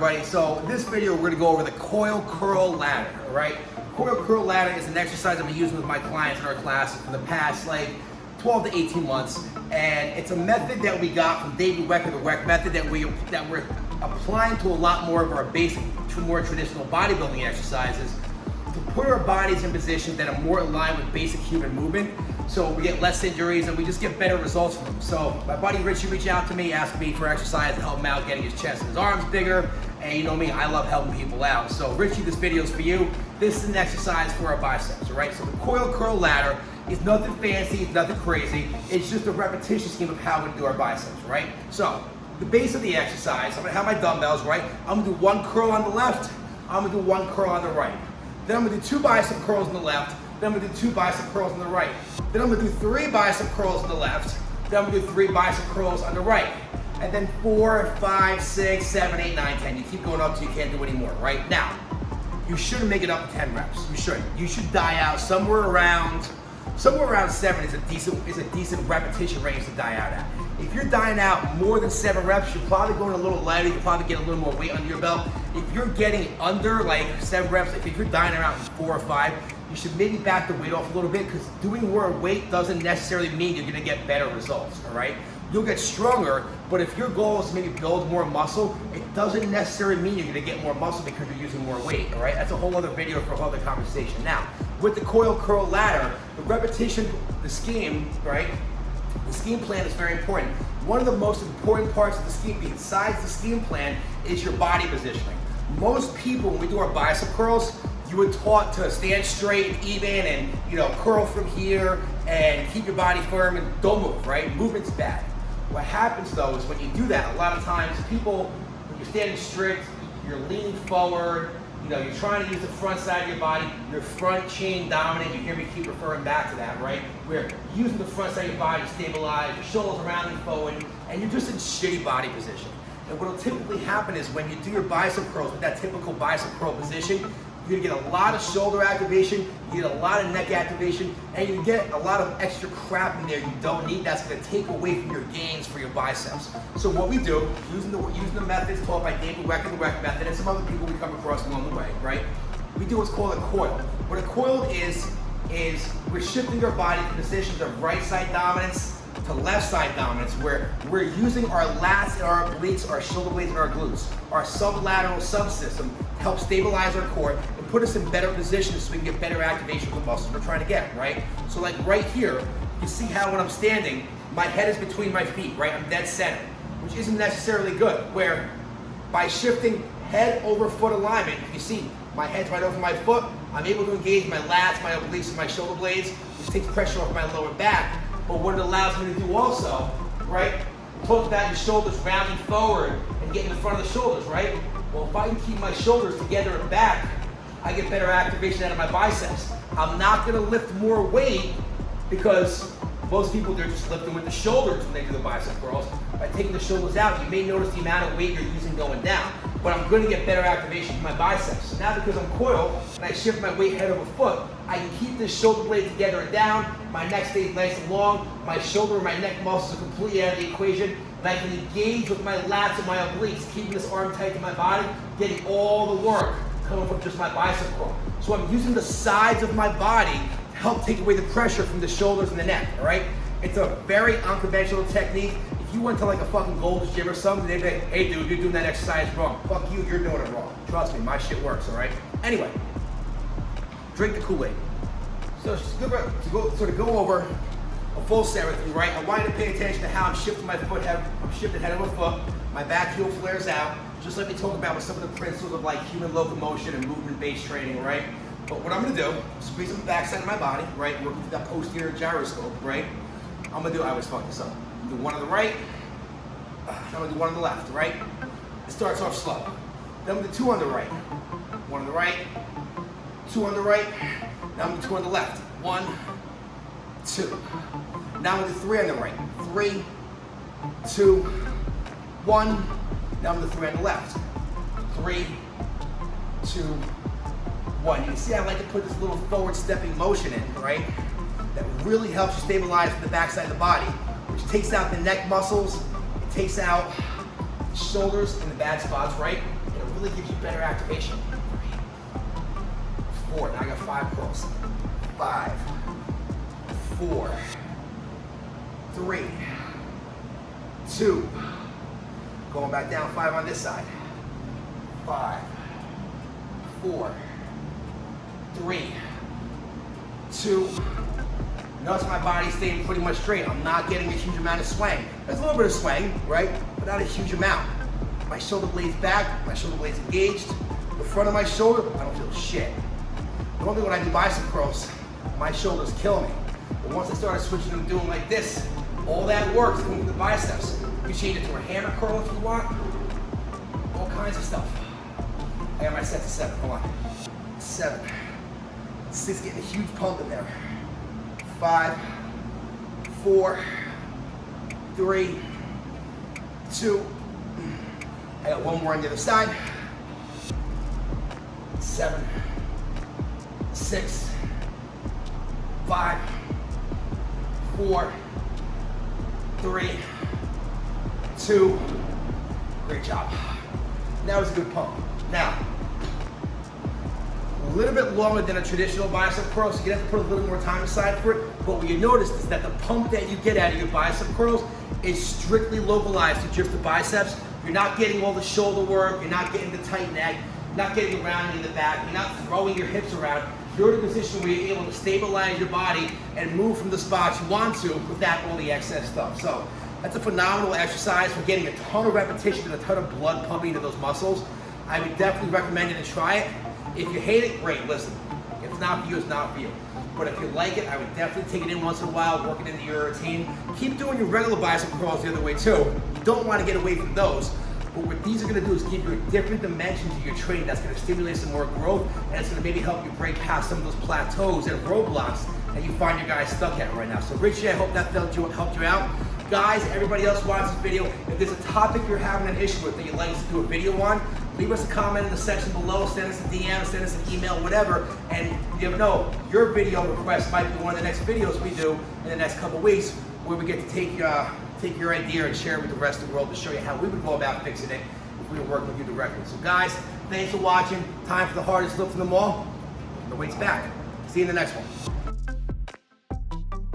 everybody. So in this video, we're gonna go over the coil curl ladder, all right? Coil curl ladder is an exercise I've been using with my clients in our classes for the past like 12 to 18 months. And it's a method that we got from David Wecker, the Weck method, that we're applying to a lot more of our basic, more traditional bodybuilding exercises to put our bodies in positions that are more aligned with basic human movement, so we get less injuries and we just get better results from them. So my buddy Richie reached out to me, asked me for exercise to help him out getting his chest and his arms bigger, and you know me, I love helping people out. So Richie, this video is for you. This is an exercise for our biceps, all right? So the coil curl ladder is nothing fancy, it's nothing crazy, it's just a repetition scheme of how we do our biceps, right? So the base of the exercise, I'm gonna have my dumbbells, right? I'm gonna do one curl on the left, I'm gonna do one curl on the right. Then I'm gonna do 2 bicep curls on the left, then I'm gonna do 2 bicep curls on the right. Then I'm gonna do 3 bicep curls on the left, then I'm gonna do 3 bicep curls on the right. And then 4, 5, 6, 7, 8, 9, 10. You keep going up till you can't do any more, right? Now, you shouldn't make it up to 10 reps. You shouldn't. You should die out somewhere around 7 is a decent repetition range to die out at. If you're dying out more than 7 reps, you're probably going a little lighter, you're probably getting a little more weight under your belt. If you're getting under like 7 reps, if you're dying out 4 or 5, you should maybe back the weight off a little bit, because doing more weight doesn't necessarily mean you're gonna get better results, all right? You'll get stronger, but if your goal is to maybe build more muscle, it doesn't necessarily mean you're gonna get more muscle because you're using more weight, all right? That's a whole other video for a whole other conversation. Now, with the coil curl ladder, the repetition, the scheme, right? The scheme plan is very important. One of the most important parts of the scheme, besides the scheme plan, is your body positioning. Most people, when we do our bicep curls, you were taught to stand straight and even and curl from here and keep your body firm and don't move, right? Movement's bad. What happens though is when you do that, a lot of times people, when you're standing strict, you're leaning forward, you're trying to use the front side of your body, you're front chain dominant. You hear me keep referring back to that, right? We're using the front side of your body to stabilize, your shoulders around and forward, and you're just in shitty body position. And what will typically happen is when you do your bicep curls with that typical bicep curl position, you're gonna get a lot of shoulder activation, you get a lot of neck activation, and you get a lot of extra crap in there you don't need. That's gonna take away from your gains for your biceps. So what we do, using the methods taught by David Wecker, the Weck method, and some other people we come across along the way, right? We do what's called a coil. What a coil is we're shifting our body to positions of right side dominance to left side dominance, where we're using our lats and our obliques, our shoulder blades and our glutes, our sublateral subsystem to help stabilize our core and put us in better positions so we can get better activation of the muscles we're trying to get, right? So like right here, you see how when I'm standing, my head is between my feet, right? I'm dead center, which isn't necessarily good, where by shifting head over foot alignment, you see my head's right over my foot, I'm able to engage my lats, my obliques, and my shoulder blades, which takes pressure off my lower back. But what it allows me to do also, right? We talked about your shoulders rounding forward and getting in front of the shoulders, right? Well, if I can keep my shoulders together and back, I get better activation out of my biceps. I'm not gonna lift more weight because most people, they're just lifting with the shoulders when they do the bicep curls. By taking the shoulders out, you may notice the amount of weight you're using going down, but I'm gonna get better activation from my biceps. So now because I'm coiled and I shift my weight head over foot, I can keep this shoulder blade together and down, my neck stays nice and long, my shoulder and my neck muscles are completely out of the equation, and I can engage with my lats and my obliques, keeping this arm tight to my body, getting all the work coming from just my bicep curl. So I'm using the sides of my body to help take away the pressure from the shoulders and the neck, all right? It's a very unconventional technique. If you went to like a fucking Gold's Gym or something, they'd be like, hey dude, you're doing that exercise wrong. Fuck you, you're doing it wrong. Trust me, my shit works, all right? Anyway, drink the Kool-Aid. So to go over a full set with you, right? I want you to pay attention to how I'm shifting my foot head. I'm shifting head over foot. My back heel flares out. Just like we talked about with some of the principles of like human locomotion and movement-based training, right? But what I'm gonna do, squeeze the back side of my body, right? Working with that posterior gyroscope, right? I'm gonna do, I always fuck this up. I'm gonna do one on the right, I'm gonna do one on the left, right? It starts off slow. Then I'm gonna do 2 on the right. 1 on the right, 2 on the right, now I'm gonna do 2 on the left. 1, 2. Now I'm gonna do 3 on the right. 3, 2, 1. Now I'm gonna do 3 on the left. 3, 2, 1. You can see I like to put this little forward stepping motion in, right? That really helps you stabilize the backside of the body, which takes out the neck muscles, it takes out the shoulders and the bad spots, right? And it really gives you better activation. 3, 4, now I got 5 curls. 5, 4, 3, 2, going back down, 5 on this side. 5, 4, 3, 2. Notice my body's staying pretty much straight. I'm not getting a huge amount of swing. There's a little bit of swing, right? But not a huge amount. My shoulder blade's back, my shoulder blade's engaged. The front of my shoulder, I don't feel shit. Normally when I do bicep curls, my shoulders kill me. But once I started switching to doing like this, all that works going to the biceps. You change it to a hammer curl if you want. All kinds of stuff. I got my set to 7, hold on. 7. 6, getting a huge pump in there. 5, 4, 3, 2. I got one more on the other side. 7, 6, 5, 4, 3, 2. Great job. That was a good pump. Now, a little bit longer than a traditional bicep curl, so you have to put a little more time aside for it. But what you notice is that the pump that you get out of your bicep curls is strictly localized to just the biceps. You're not getting all the shoulder work, you're not getting the tight neck, you're not getting around in the back, you're not throwing your hips around. You're in a position where you're able to stabilize your body and move from the spots you want to without all the excess stuff. So that's a phenomenal exercise for getting a ton of repetition and a ton of blood pumping to those muscles. I would definitely recommend it and try it. If you hate it, great, listen. If it's not for you, it's not for you. But if you like it, I would definitely take it in once in a while, work it into your routine. Keep doing your regular bicep curls the other way too. You don't want to get away from those. But what these are going to do is give you a different dimension to your training that's going to stimulate some more growth, and it's going to maybe help you break past some of those plateaus and roadblocks that you find your guys stuck at right now. So Richie, I hope that helped you out. Guys, everybody else watching this video, if there's a topic you're having an issue with that you'd like us to do a video on, leave us a comment in the section below, send us a DM, send us an email, whatever, and you know your video request might be one of the next videos we do in the next couple weeks, where we get to take your idea and share it with the rest of the world to show you how we would go about fixing it if we were working with you directly. So guys, thanks for watching. Time for the hardest lift from them all. The weight's back. See you in the next one.